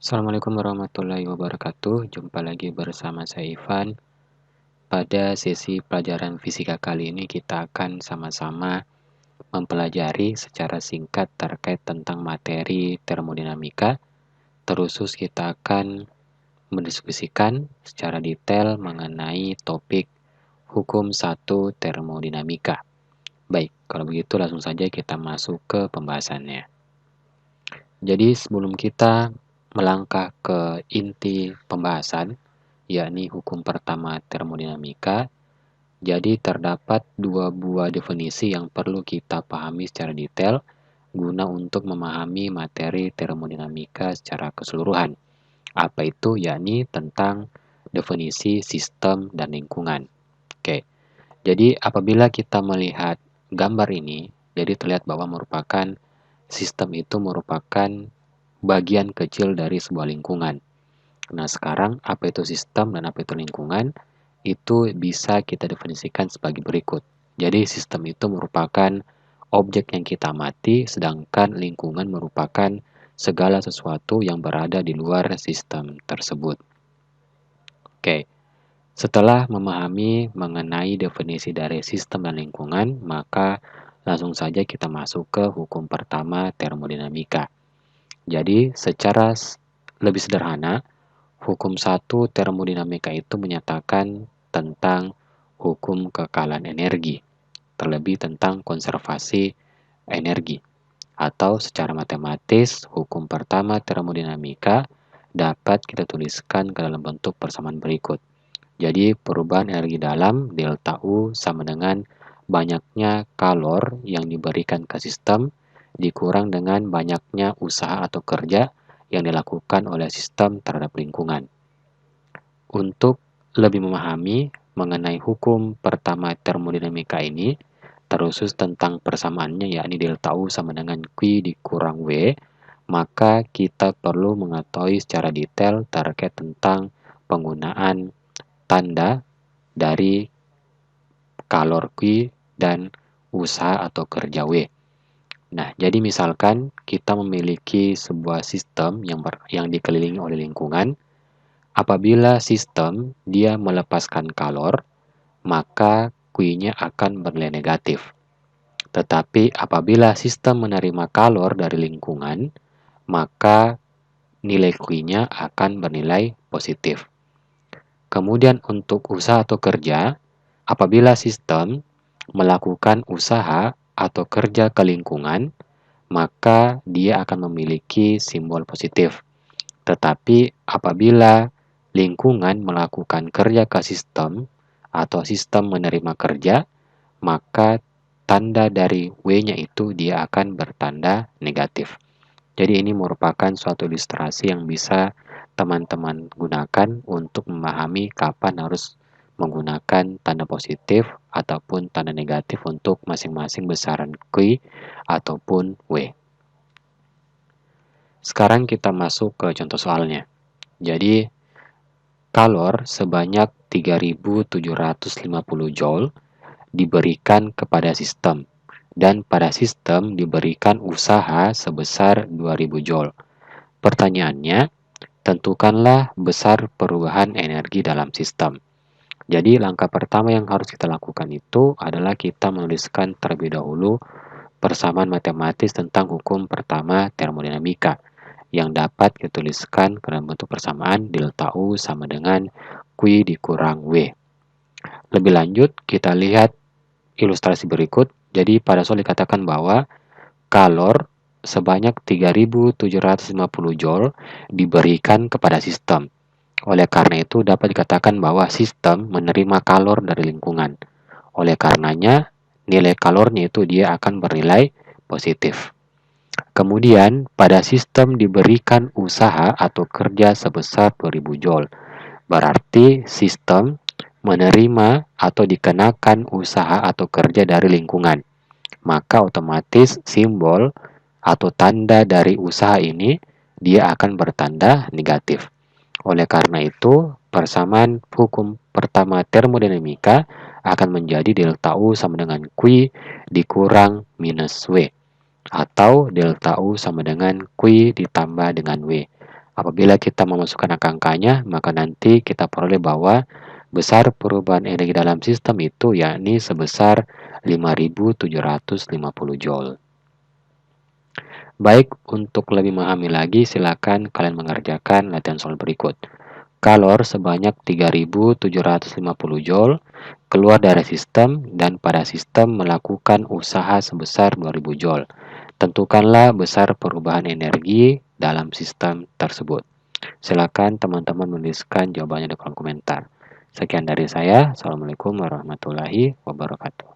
Assalamualaikum warahmatullahi wabarakatuh. Jumpa lagi bersama saya Ivan. Pada sesi pelajaran fisika kali ini kita akan sama-sama mempelajari secara singkat terkait tentang materi termodinamika. Terusus kita akan mendiskusikan secara detail mengenai topik hukum 1 termodinamika. Baik, kalau begitu langsung saja kita masuk ke pembahasannya. Jadi sebelum kita melangkah ke inti pembahasan, yakni hukum pertama termodinamika, jadi terdapat dua buah definisi yang perlu kita pahami secara detail guna untuk memahami materi termodinamika secara keseluruhan. Apa itu? Yakni tentang definisi sistem dan lingkungan. Oke, jadi apabila kita melihat gambar ini, jadi terlihat bahwa merupakan sistem itu merupakan bagian kecil dari sebuah lingkungan. Nah, sekarang apa itu sistem dan apa itu lingkungan? Itu bisa kita definisikan sebagai berikut. Jadi, sistem itu merupakan objek yang kita amati, sedangkan lingkungan merupakan segala sesuatu yang berada di luar sistem tersebut. Oke, setelah memahami mengenai definisi dari sistem dan lingkungan, maka langsung saja kita masuk ke hukum pertama termodinamika. Jadi, secara lebih sederhana, hukum 1 termodinamika itu menyatakan tentang hukum kekalan energi, terlebih tentang konservasi energi. Atau secara matematis, hukum pertama termodinamika dapat kita tuliskan ke dalam bentuk persamaan berikut. Jadi, perubahan energi dalam delta U sama dengan banyaknya kalor yang diberikan ke sistem dikurang dengan banyaknya usaha atau kerja yang dilakukan oleh sistem terhadap lingkungan. Untuk lebih memahami mengenai hukum pertama termodinamika ini, terusus tentang persamaannya yakni delta U sama dengan Q dikurang W, maka kita perlu mengetahui secara detail terkait tentang penggunaan tanda dari kalor Q dan usaha atau kerja W. Nah, jadi misalkan kita memiliki sebuah sistem yang dikelilingi oleh lingkungan. Apabila sistem dia melepaskan kalor, maka Q-nya akan bernilai negatif. Tetapi apabila sistem menerima kalor dari lingkungan, maka nilai Q-nya akan bernilai positif. Kemudian untuk usaha atau kerja, apabila sistem melakukan usaha atau kerja ke lingkungan, maka dia akan memiliki simbol positif. Tetapi apabila lingkungan melakukan kerja ke sistem atau sistem menerima kerja, maka tanda dari W-nya itu dia akan bertanda negatif. Jadi ini merupakan suatu ilustrasi yang bisa teman-teman gunakan untuk memahami kapan harus menggunakan tanda positif ataupun tanda negatif untuk masing-masing besaran Q ataupun W. Sekarang kita masuk ke contoh soalnya. Jadi, kalor sebanyak 3.750 Joule diberikan kepada sistem, dan pada sistem diberikan usaha sebesar 2.000 Joule. Pertanyaannya, tentukanlah besar perubahan energi dalam sistem. Jadi, langkah pertama yang harus kita lakukan itu adalah kita menuliskan terlebih dahulu persamaan matematis tentang hukum pertama termodinamika yang dapat dituliskan dalam bentuk persamaan delta U sama dengan Q dikurang W. Lebih lanjut, kita lihat ilustrasi berikut. Jadi pada soal dikatakan bahwa kalor sebanyak 3.750 Joule diberikan kepada sistem. Oleh karena itu dapat dikatakan bahwa sistem menerima kalor dari lingkungan. Oleh karenanya nilai kalornya itu dia akan bernilai positif. Kemudian, pada sistem diberikan usaha atau kerja sebesar 2000 Joule. Berarti sistem menerima atau dikenakan usaha atau kerja dari lingkungan. Maka otomatis simbol atau tanda dari usaha ini dia akan bertanda negatif. Oleh karena itu, persamaan hukum pertama termodinamika akan menjadi delta U sama dengan Q dikurang minus W. Atau delta U sama dengan Q ditambah dengan W. Apabila kita memasukkan angka-angkanya, maka nanti kita peroleh bahwa besar perubahan energi dalam sistem itu yakni sebesar 5.750 Joule. Baik, untuk lebih memahami lagi, silakan kalian mengerjakan latihan soal berikut. Kalor sebanyak 3.750 Joule keluar dari sistem dan pada sistem melakukan usaha sebesar 2.000 Joule. Tentukanlah besar perubahan energi dalam sistem tersebut. Silakan teman-teman menuliskan jawabannya di kolom komentar. Sekian dari saya. Assalamualaikum warahmatullahi wabarakatuh.